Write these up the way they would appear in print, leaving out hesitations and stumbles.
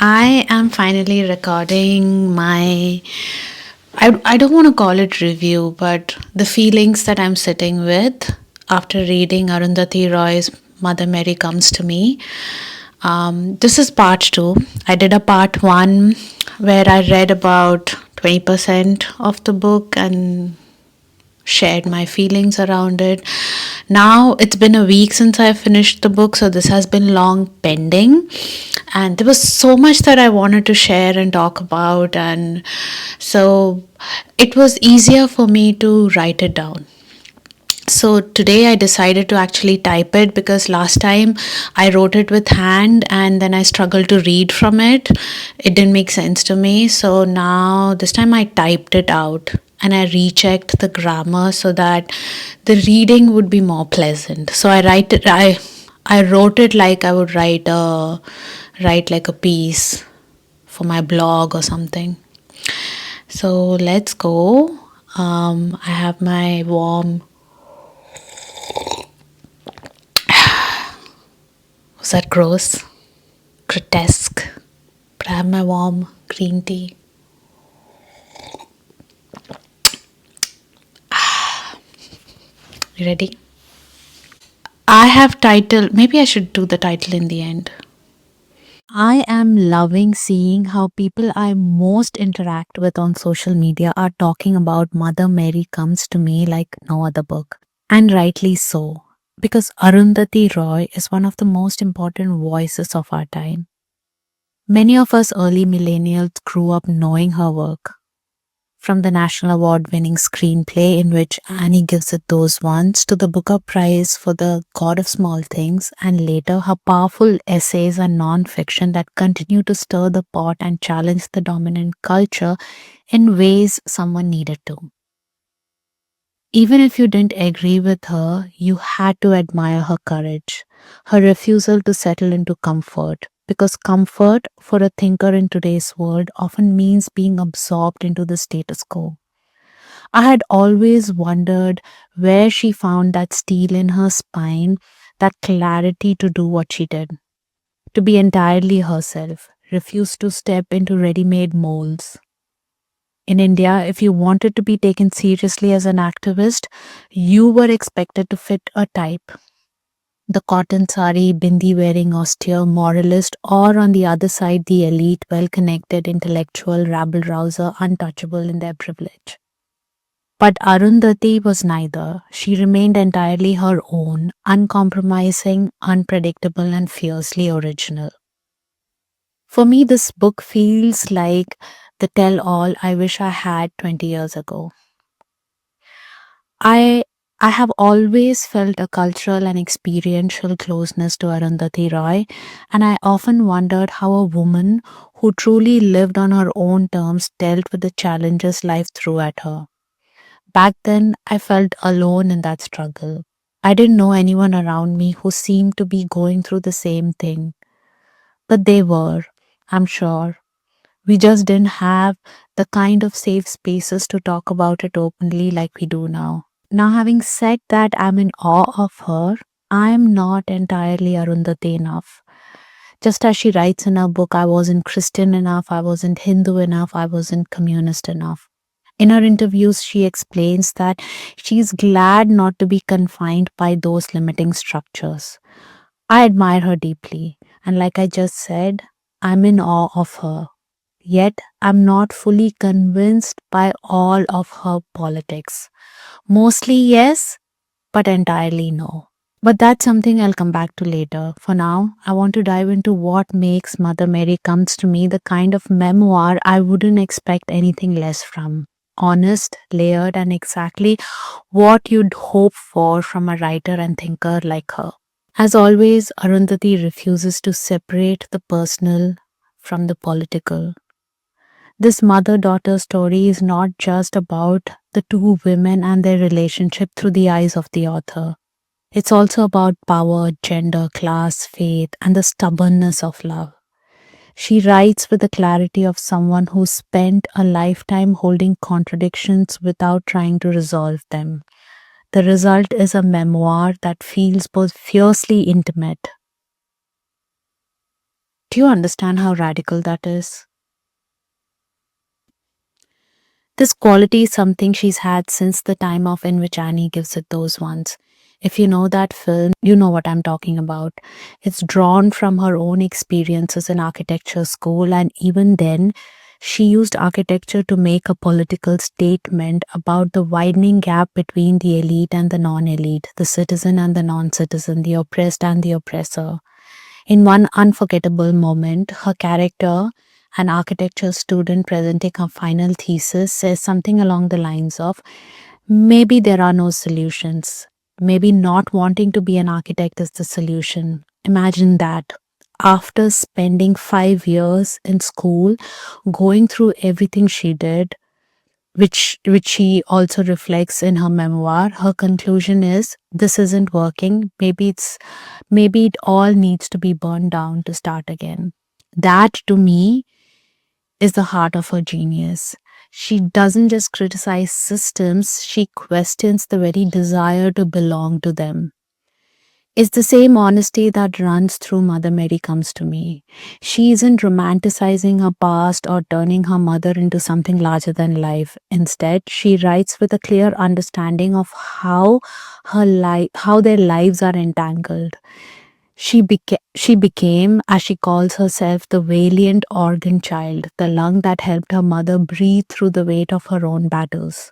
I am finally recording my. I don't want to call it review, but the feelings that I'm sitting with after reading Arundhati Roy's Mother Mary Comes to Me. This is part two. I did a part one where I read about 20% of the book and shared my feelings around it. Now it's been a week since I finished the book, so this has been long pending. And there was so much that I wanted to share and talk about, and so it was easier for me to write it down. So today I decided to actually type it because last time I wrote it with hand and then I struggled to read from it. It didn't make sense to me. So now this time I typed it out and I rechecked the grammar so that the reading would be more pleasant. So I wrote it like I would write like a piece for my blog or something. So let's go. I have my warm. Was that gross? Grotesque. But I have my warm green tea. You ready? I have title. Maybe I should do the title in the end. I am loving seeing how people I most interact with on social media are talking about Mother Mary Comes to Me like no other book. And rightly so, because Arundhati Roy is one of the most important voices of our time. Many of us early millennials grew up knowing her work. From the National Award winning screenplay in which Annie gives it those ones to the Booker Prize for The God of Small Things, and later her powerful essays and non-fiction that continue to stir the pot and challenge the dominant culture in ways someone needed to. Even if you didn't agree with her, you had to admire her courage, her refusal to settle into comfort, because comfort for a thinker in today's world often means being absorbed into the status quo. I had always wondered where she found that steel in her spine, that clarity to do what she did, to be entirely herself, refuse to step into ready made molds. In India, if you wanted to be taken seriously as an activist, you were expected to fit a type. The cotton sari, bindi wearing austere moralist, or on the other side, the elite, well connected, intellectual, rabble rouser, untouchable in their privilege. But Arundhati was neither. She remained entirely her own, uncompromising, unpredictable, and fiercely original. For me, this book feels like the tell all I wish I had 20 years ago. I I have always felt a cultural and experiential closeness to Arundhati Roy, and I often wondered how a woman who truly lived on her own terms dealt with the challenges life threw at her. Back then, I felt alone in that struggle. I didn't know anyone around me who seemed to be going through the same thing, but they were, I'm sure. We just didn't have the kind of safe spaces to talk about it openly like we do now. Now, having said that, I'm in awe of her. I'm not entirely Arundhati enough. Just as she writes in her book, I wasn't Christian enough, I wasn't Hindu enough, I wasn't communist enough. In her interviews, she explains that she's glad not to be confined by those limiting structures. I admire her deeply, and like I just said, I'm in awe of her. Yet, I'm not fully convinced by all of her politics. Mostly yes, but entirely no. But that's something I'll come back to later. For now, I want to dive into what makes Mother Mary Comes to Me the kind of memoir I wouldn't expect anything less from. Honest, layered, and exactly what you'd hope for from a writer and thinker like her. As always, Arundhati refuses to separate the personal from the political. This mother daughter story is not just about the two women and their relationship through the eyes of the author. It's also about power, gender, class, faith, and the stubbornness of love. She writes with the clarity of someone who spent a lifetime holding contradictions without trying to resolve them. The result is a memoir that feels both fiercely intimate Do you understand how radical that is? This quality is something she's had since the time of In Which Annie Gives It Those Ones. If you know that film, you know what I'm talking about. It's drawn from her own experiences in architecture school, and even then, she used architecture to make a political statement about the widening gap between the elite and the non elite, the citizen and the non citizen, the oppressed and the oppressor. In one unforgettable moment, her character, an architecture student presenting her final thesis, says something along the lines of, maybe there are no solutions. Maybe not wanting to be an architect is the solution. Imagine that. After spending 5 years in school, going through everything she did, which she also reflects in her memoir, her conclusion is this isn't working. Maybe it all needs to be burned down to start again. That to me is the heart of her genius. She doesn't just criticize systems, she questions the very desire to belong to them. It's the same honesty that runs through Mother Mary Comes to Me. She isn't romanticizing her past or turning her mother into something larger than life. Instead, she writes with a clear understanding of how their lives are entangled. She became, as she calls herself, the valiant organ child, the lung that helped her mother breathe through the weight of her own battles.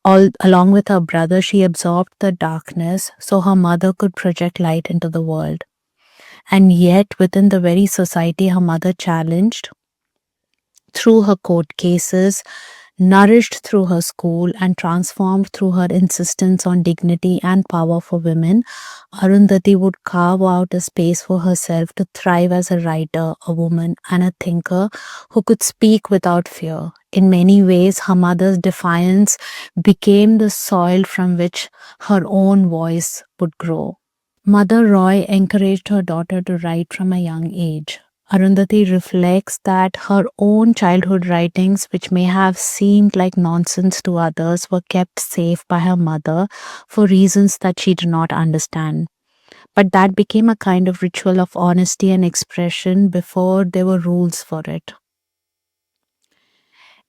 Along with her brother, she absorbed the darkness so her mother could project light into the world. And yet, within the very society her mother challenged, through her court cases, nourished through her school, and transformed through her insistence on dignity and power for women, Arundhati would carve out a space for herself to thrive as a writer, a woman, and a thinker who could speak without fear. In many ways, her mother's defiance became the soil from which her own voice would grow. Mother Roy encouraged her daughter to write from a young age. Arundhati reflects that her own childhood writings, which may have seemed like nonsense to others, were kept safe by her mother for reasons that she did not understand. But that became a kind of ritual of honesty and expression before there were rules for it.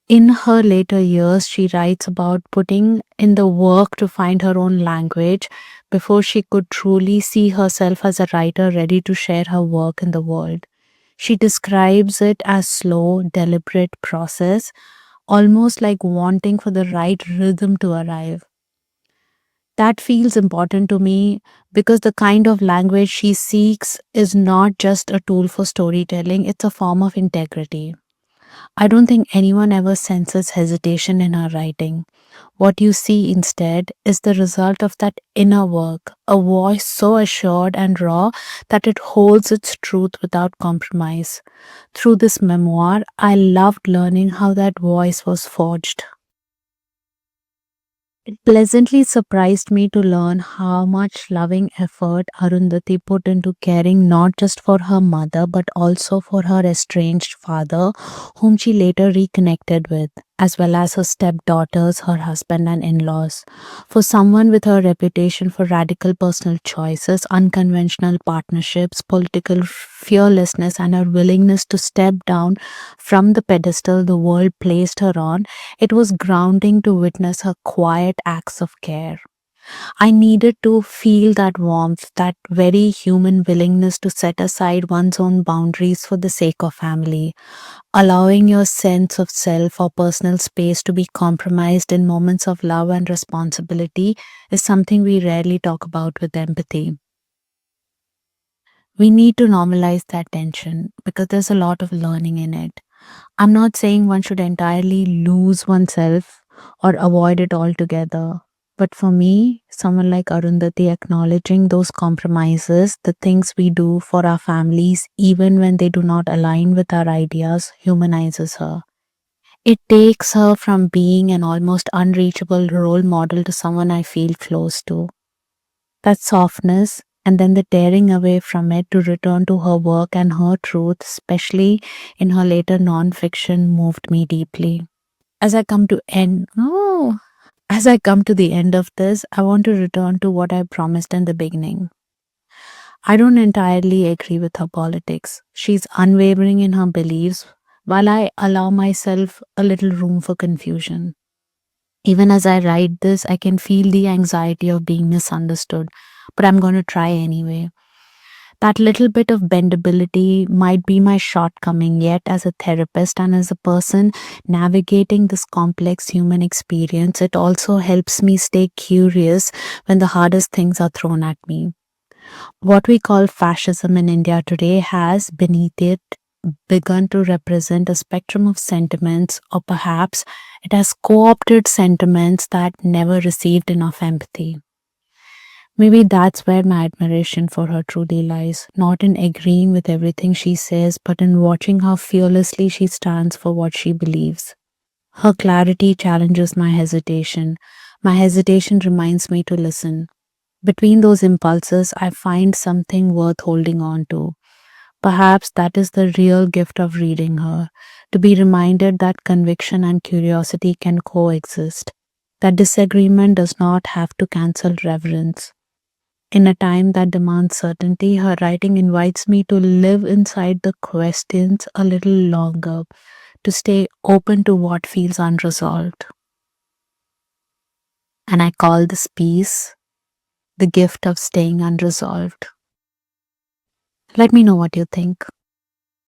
In her later years, she writes about putting in the work to find her own language before she could truly see herself as a writer ready to share her work in the world. She describes it as slow, deliberate process, almost like wanting for the right rhythm to arrive. That feels important to me because the kind of language she seeks is not just a tool for storytelling, it's a form of integrity. I don't think anyone ever senses hesitation in her writing. What you see instead is the result of that inner work, a voice so assured and raw that it holds its truth without compromise. Through this memoir, I loved learning how that voice was forged. It pleasantly surprised me to learn how much loving effort Arundhati put into caring not just for her mother but also for her estranged father, whom she later reconnected with, as well as her stepdaughters, her husband, and in laws. For someone with her reputation for radical personal choices, unconventional partnerships, political fearlessness, and her willingness to step down from the pedestal the world placed her on, it was grounding to witness her quiet acts of care. I needed to feel that warmth, that very human willingness to set aside one's own boundaries for the sake of family. Allowing your sense of self or personal space to be compromised in moments of love and responsibility is something we rarely talk about with empathy. We need to normalize that tension because there's a lot of learning in it. I'm not saying one should entirely lose oneself or avoid it altogether. But for me, someone like Arundhati acknowledging those compromises, the things we do for our families, even when they do not align with our ideas, humanizes her. It takes her from being an almost unreachable role model to someone I feel close to. That softness and then the tearing away from it to return to her work and her truth, especially in her later non-fiction, moved me deeply. As I come to end, oh, as I come to the end of this, I want to return to what I promised in the beginning. I don't entirely agree with her politics. She's unwavering in her beliefs, while I allow myself a little room for confusion. Even as I write this, I can feel the anxiety of being misunderstood, but I'm going to try anyway. That little bit of bendability might be my shortcoming, yet, as a therapist and as a person navigating this complex human experience, it also helps me stay curious when the hardest things are thrown at me. What we call fascism in India today has beneath it begun to represent a spectrum of sentiments, or perhaps it has co opted sentiments that never received enough empathy. Maybe that's where my admiration for her truly lies, not in agreeing with everything she says, but in watching how fearlessly she stands for what she believes. Her clarity challenges my hesitation. My hesitation reminds me to listen. Between those impulses, I find something worth holding on to. Perhaps that is the real gift of reading her, to be reminded that conviction and curiosity can coexist, that disagreement does not have to cancel reverence. In a time that demands certainty, her writing invites me to live inside the questions a little longer, to stay open to what feels unresolved. And I call this piece the gift of staying unresolved. Let me know what you think.